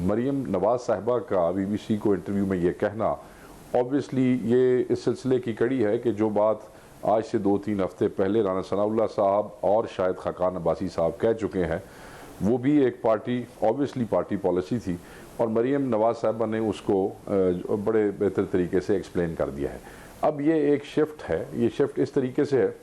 मरीम नवाज साहिबा का BBC को इंटरव्यू में ये कहना ऑब्वियसली ये इस सिलसिले की कड़ी है कि जो बात आज से 2-3 हफ्ते पहले राना सनाउल्लाह साहब और शायद खाकान अब्बासी साहब कह चुके हैं, वो भी एक ऑब्वियसली पार्टी पॉलिसी थी और मरीम नवाज साहिबा ने उसको बड़े बेहतर तरीके से एक्सप्लेन कर दिया है। अब ये एक शिफ्ट है, ये शिफ्ट इस तरीके से है,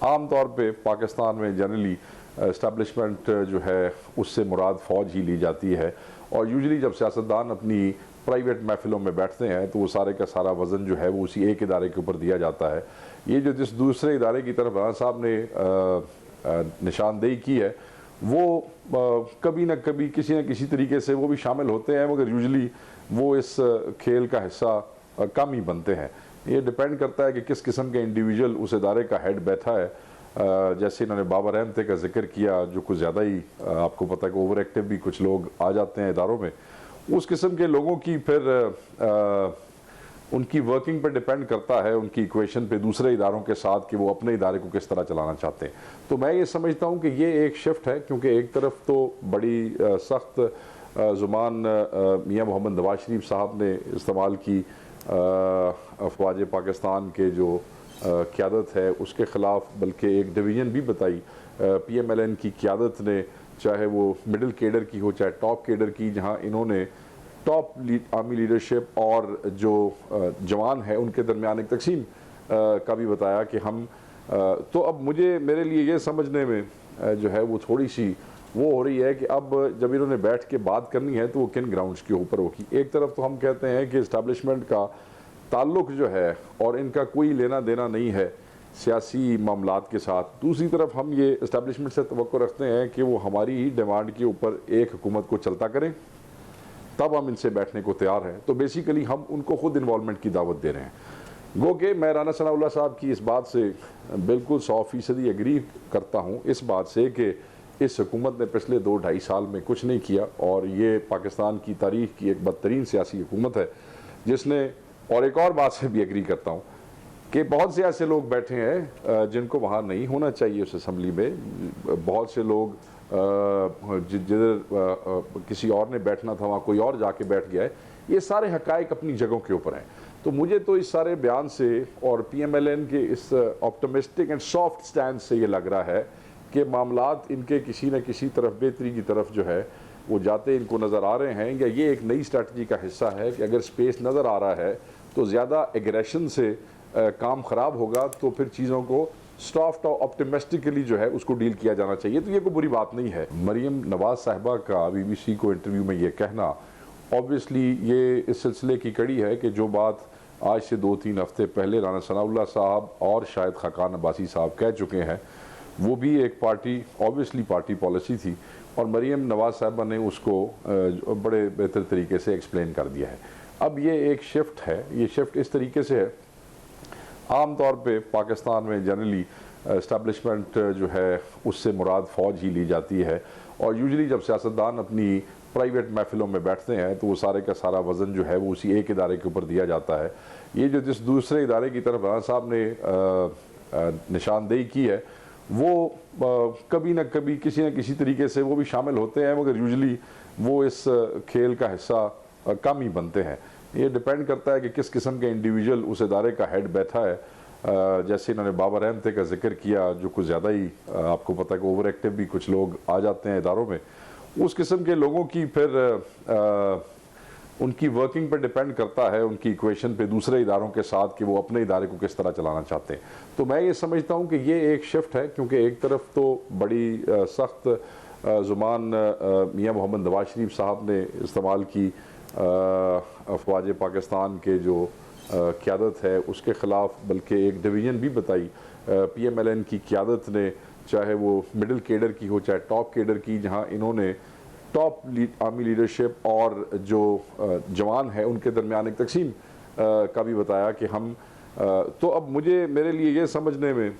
आम तौर पे पाकिस्तान में जनरली इस्टेब्लिशमेंट जो है उससे मुराद फ़ौज ही ली जाती है और यूजुअली जब सियासतदान अपनी प्राइवेट महफिलों में बैठते हैं तो वो सारे का सारा वज़न जो है वो उसी एक इदारे के ऊपर दिया जाता है। ये जो जिस दूसरे इदारे की तरफ राना साहब ने निशानदेही की है वो कभी ना कभी किसी न किसी तरीके से वो भी शामिल होते हैं, मगर यूजुअली वो इस खेल का हिस्सा कम ही बनते हैं। ये डिपेंड करता है कि किस किस्म के इंडिविजुअल उस इदारे का हेड बैठा है। जैसे इन्होंने बाबर रहमते का जिक्र किया, जो कुछ ज़्यादा ही आपको पता है कि ओवर एक्टिव भी कुछ लोग आ जाते हैं इदारों में, उस किस्म के लोगों की फिर उनकी वर्किंग पर डिपेंड करता है, उनकी इक्वेशन पे दूसरे इदारों के साथ कि वो अपने इदारे को किस तरह चलाना चाहते हैं। तो मैं ये समझता हूँ कि ये एक शिफ्ट है, क्योंकि एक तरफ तो बड़ी सख्त ज़ुबान मियाँ मोहम्मद नवाज शरीफ साहब ने इस्तेमाल की अफवाज पाकिस्तान के जो क़यादत है उसके ख़िलाफ़, बल्कि एक डिवीज़न भी बताई PMLN की क़यादत ने, चाहे वो मिडिल केडर की हो चाहे टॉप केडर की, जहाँ इन्होंने टॉप आर्मी लीडरशिप और जो जवान है उनके दरमियान एक तकसीम का भी बताया कि हम तो अब मेरे लिए ये समझने में जो है वो थोड़ी सी वो हो रही है कि अब जब इन्होंने बैठ के बात करनी है तो वो किन ग्राउंड्स के ऊपर होगी। एक तरफ तो हम कहते हैं कि इस्टेब्लिशमेंट का ताल्लुक़ जो है और इनका कोई लेना देना नहीं है सियासी मामलात के साथ, दूसरी तरफ हम ये इस्टेब्लिशमेंट से तवक्को रखते हैं कि वो हमारी ही डिमांड के ऊपर एक हुकूमत को चलता करें, तब हम इनसे बैठने को तैयार हैं। तो बेसिकली हम उनको खुद इन्वॉल्वमेंट की दावत दे रहे हैं। गो कि मैं राना सनाउल्लाह साहब की इस बात से बिल्कुल 100% एग्री करता हूँ, इस बात से कि इस हुकूमत ने पिछले 2-2.5 साल में कुछ नहीं किया और ये पाकिस्तान की तारीख की एक बदतरीन सियासी हुकूमत है जिसने, और एक और बात से भी एग्री करता हूँ कि बहुत से ऐसे लोग बैठे हैं जिनको वहाँ नहीं होना चाहिए उस असम्बली में। बहुत से लोग जिधर किसी और ने बैठना था वहाँ कोई और जाके बैठ गया है। ये सारे हकायक अपनी जगहों के ऊपर हैं। तो मुझे तो इस सारे बयान से और PMLN के इस ऑप्टिमिस्टिक एंड सॉफ्ट स्टैंड से ये लग रहा है कि मामलात इनके किसी न किसी तरफ बेहतरी की तरफ जो है वो जाते इनको नज़र आ रहे हैं, या ये एक नई स्ट्रैटेजी का हिस्सा है कि अगर स्पेस नज़र आ रहा है तो ज़्यादा एग्रेशन से काम ख़राब होगा, तो फिर चीज़ों को सॉफ्ट और ऑप्टिमिस्टिकली जो है उसको डील किया जाना चाहिए। तो ये कोई बुरी बात नहीं है। मरीम नवाज साहिबा का BBC को इंटरव्यू में ये कहना ऑब्वियसली ये इस सिलसिले की कड़ी है कि जो बात आज से 2-3 हफ्ते पहले राना सनाउल्लाह साहब और शायद खाकान अब्बासी साहब कह चुके हैं, वो भी एक ऑब्वियसली पार्टी पॉलिसी थी और मरीम नवाज साहिबा ने उसको बड़े बेहतर तरीके से एक्सप्लेन कर दिया है। अब ये एक शिफ्ट है, ये शिफ्ट इस तरीके से है, आम तौर पे पाकिस्तान में जनरली इस्टेब्लिशमेंट जो है उससे मुराद फ़ौज ही ली जाती है और यूजुअली जब सियासतदान अपनी प्राइवेट महफिलों में बैठते हैं तो वो सारे का सारा वज़न जो है वो उसी एक इदारे के ऊपर दिया जाता है। ये जो जिस दूसरे इदारे की तरफ राना साहब ने निशानदेही की है वो कभी ना कभी किसी न किसी तरीके से वो भी शामिल होते हैं, मगर यूजुअली वो इस खेल का हिस्सा कम ही बनते हैं। ये डिपेंड करता है कि किस किस्म के इंडिविजुअल उस इदारे का हेड बैठा है। जैसे इन्होंने बाबर रहमते का जिक्र किया, जो कुछ ज़्यादा ही आपको पता है कि ओवर एक्टिव भी कुछ लोग आ जाते हैं इदारों में, उस किस्म के लोगों की फिर उनकी वर्किंग पर डिपेंड करता है, उनकी इक्वेशन पे दूसरे इदारों के साथ कि वो अपने इदारे को किस तरह चलाना चाहते हैं। तो मैं ये समझता हूँ कि ये एक शिफ्ट है, क्योंकि एक तरफ तो बड़ी सख्त ज़ुबान मियाँ मोहम्मद नवाज शरीफ साहब ने इस्तेमाल की अफवाज पाकिस्तान के जो क़यादत है उसके ख़िलाफ़, बल्कि एक डिवीज़न भी बताई PMLN की क़यादत ने, चाहे वो मिडिल केडर की हो चाहे टॉप केडर की, जहाँ इन्होंने टॉप आर्मी लीडरशिप और जो जवान है उनके दरमियान एक तकसीम का भी बताया कि हम तो अब मेरे लिए ये समझने में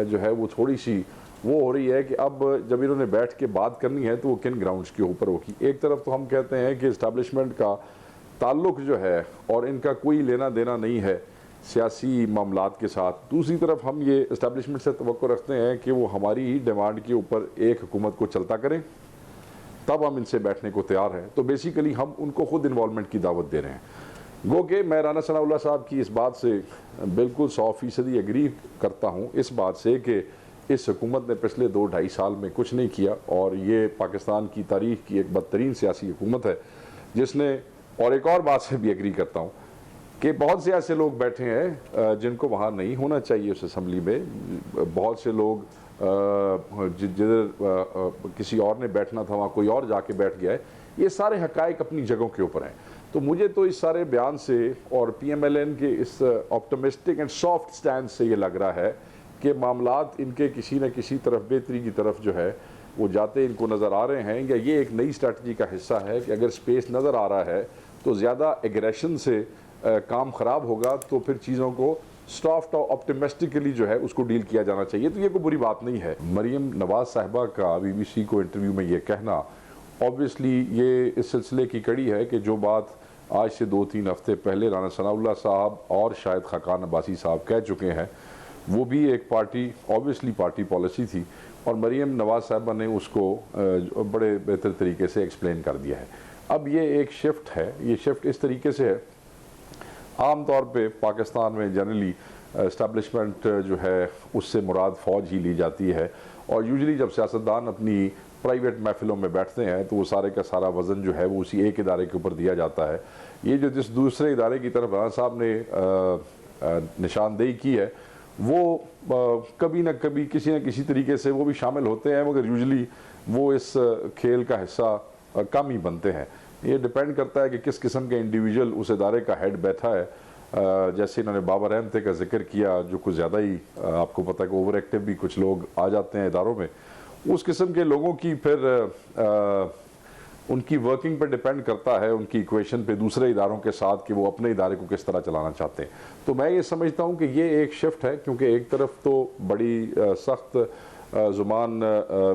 जो है वो थोड़ी सी वो हो रही है कि अब जब इन्होंने बैठ के बात करनी है तो वो किन ग्राउंड्स के ऊपर होगी। एक तरफ तो हम कहते हैं कि इस्टेब्लिशमेंट का ताल्लुक़ जो है और इनका कोई लेना देना नहीं है सियासी मामलात के साथ, दूसरी तरफ हम ये इस्टेब्लिशमेंट से तवक्को रखते हैं कि वो हमारी ही डिमांड के ऊपर एक हुकूमत को चलता करें, तब हम इनसे बैठने को तैयार हैं। तो बेसिकली हम उनको खुद इन्वॉल्वमेंट की दावत दे रहे हैं। गो कि मैं राना सनाउल्लाह साहब की इस बात से बिल्कुल 100% एग्री करता हूँ, इस बात से कि इस हुकूमत ने पिछले 2-2.5 साल में कुछ नहीं किया और ये पाकिस्तान की तारीख की एक बदतरीन सियासी हुकूमत है जिसने, और एक और बात से भी एग्री करता हूँ कि बहुत से ऐसे लोग बैठे हैं जिनको वहाँ नहीं होना चाहिए उस असम्बली में। बहुत से लोग जिधर किसी और ने बैठना था वहाँ कोई और जाके बैठ गया है। ये सारे हकायक अपनी जगहों के ऊपर हैं। तो मुझे तो इस सारे बयान से और PMLN के इस ऑप्टिमिस्टिक एंड सॉफ्ट स्टैंड से ये लग रहा है कि मामलात इनके किसी न किसी तरफ बेहतरी की तरफ जो है वो जाते इनको नज़र आ रहे हैं, या ये एक नई स्ट्रैटेजी का हिस्सा है कि अगर स्पेस नज़र आ रहा है तो ज़्यादा एग्रेशन से काम ख़राब होगा, तो फिर चीज़ों को सॉफ्ट और ऑप्टिमिस्टिकली जो है उसको डील किया जाना चाहिए। तो ये कोई बुरी बात नहीं है। मरीम नवाज़ साहिबा का BBC को इंटरव्यू में ये कहना ऑब्वियसली ये इस सिलसिले की कड़ी है कि जो बात आज से 2-3 हफ्ते पहले राना सनाउल्लाह साहब और शायद खाकान अब्बासी साहब कह चुके हैं, वो भी एक ऑब्वियसली पार्टी पॉलिसी थी और मरीम नवाज़ साहिबा ने उसको बड़े बेहतर तरीके से एक्सप्लेन कर दिया है। अब ये एक शिफ्ट है, ये शिफ्ट इस तरीके से है, आम तौर पे पाकिस्तान में जनरली इस्टेब्लिशमेंट जो है उससे मुराद फ़ौज ही ली जाती है और यूजुअली जब सियासतदान अपनी प्राइवेट महफिलों में बैठते हैं तो वो सारे का सारा वज़न जो है वो उसी एक इदारे के ऊपर दिया जाता है। ये जो जिस दूसरे इदारे की तरफ राना साहब ने निशानदेही की है वो कभी ना कभी किसी न किसी तरीके से वो भी शामिल होते हैं, मगर यूजुअली वो इस खेल का हिस्सा कम ही बनते हैं। ये डिपेंड करता है कि किस किस्म के इंडिविजुअल उस इदारे का हेड बैठा है। जैसे इन्होंने बाबर अहमद का जिक्र किया जो कुछ ज़्यादा ही आपको पता है कि ओवर एक्टिव भी कुछ लोग आ जाते हैं इदारों में, उस किस्म के लोगों की फिर उनकी वर्किंग पर डिपेंड करता है, उनकी इक्वेशन पे दूसरे इदारों के साथ कि वो अपने इदारे को किस तरह चलाना चाहते हैं। तो मैं ये समझता हूँ कि ये एक शिफ्ट है, क्योंकि एक तरफ तो बड़ी सख्त ज़ुबान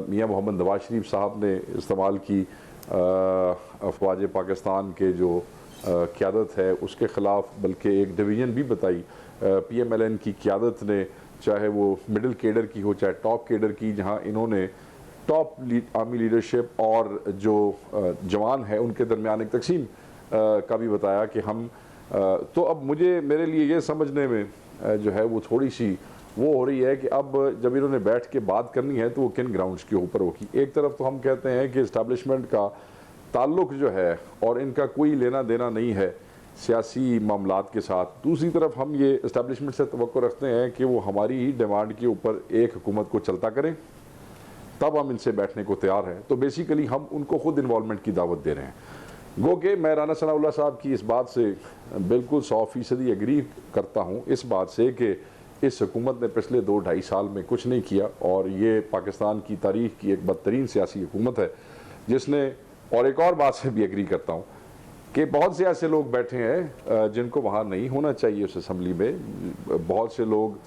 मियाँ मोहम्मद नवाज शरीफ साहब ने इस्तेमाल की अफवाज पाकिस्तान के जो क़यादत है उसके ख़िलाफ़, बल्कि एक डिवीज़न भी बताई PMLN की क़यादत ने, चाहे वो मिडिल केडर की हो चाहे टॉप केडर की, जहाँ इन्होंने टॉप आर्मी लीडरशिप और जो जवान है उनके दरमियान एक तकसीम का भी बताया कि हम तो अब मेरे लिए ये समझने में जो है वो थोड़ी सी वो हो रही है कि अब जब इन्होंने बैठ के बात करनी है तो वो किन ग्राउंड्स के ऊपर होगी। एक तरफ तो हम कहते हैं कि इस्टेब्लिशमेंट का ताल्लुक जो है और इनका कोई लेना देना नहीं है सियासी मामलात के साथ, दूसरी तरफ हम ये इस्टेब्लिशमेंट से तवक्को रखते हैं कि वो हमारी ही डिमांड के ऊपर एक हुकूमत को चलता करें, तब हम इनसे बैठने को तैयार हैं। तो बेसिकली हम उनको खुद इन्वॉल्वमेंट की दावत दे रहे हैं। गो कि मैं राना सनाउल्लाह साहब की इस बात से बिल्कुल 100% एग्री करता हूँ, इस बात से कि इस हुकूमत ने पिछले 2-2.5 साल में कुछ नहीं किया और ये पाकिस्तान की तारीख की एक बदतरीन सियासी हुकूमत है जिसने, और एक और बात से भी एग्री करता हूँ कि बहुत से ऐसे लोग बैठे हैं जिनको वहाँ नहीं होना चाहिए उस असम्बली में। बहुत से लोग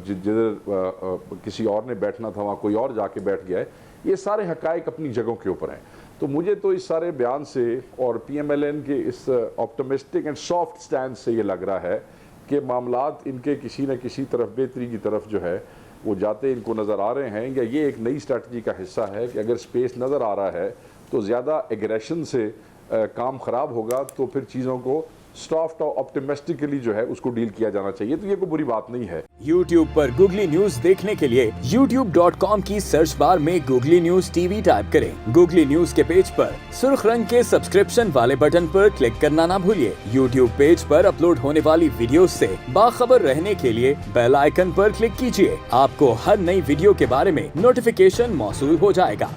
जिधर किसी और ने बैठना था वहाँ कोई और जाके बैठ गया है। ये सारे हकायक अपनी जगहों के ऊपर हैं। तो मुझे तो इस सारे बयान से और PMLN के इस ऑप्टिमिस्टिक एंड सॉफ्ट स्टैंड से ये लग रहा है कि मामलात इनके किसी न किसी तरफ बेहतरी की तरफ जो है वो जाते इनको नज़र आ रहे हैं, या ये एक नई स्ट्रैटेजी का हिस्सा है कि अगर स्पेस नज़र आ रहा है तो ज़्यादा एग्रेशन से काम ख़राब होगा, तो फिर चीज़ों को सॉफ्ट और ऑप्टिमिस्टिकली जो है उसको डील किया जाना चाहिए। तो ये कोई बुरी बात नहीं है। YouTube पर गूगली न्यूज देखने के लिए youtube.com की सर्च बार में गूगली न्यूज TV टाइप करें। गूगली न्यूज के पेज पर सुर्ख रंग के सब्सक्रिप्शन वाले बटन पर क्लिक करना ना भूलिए। YouTube पेज पर अपलोड होने वाली वीडियोस से बाखबर रहने के लिए बेल आइकन पर क्लिक कीजिए। आपको हर नई वीडियो के बारे में नोटिफिकेशन मौसूल हो जाएगा।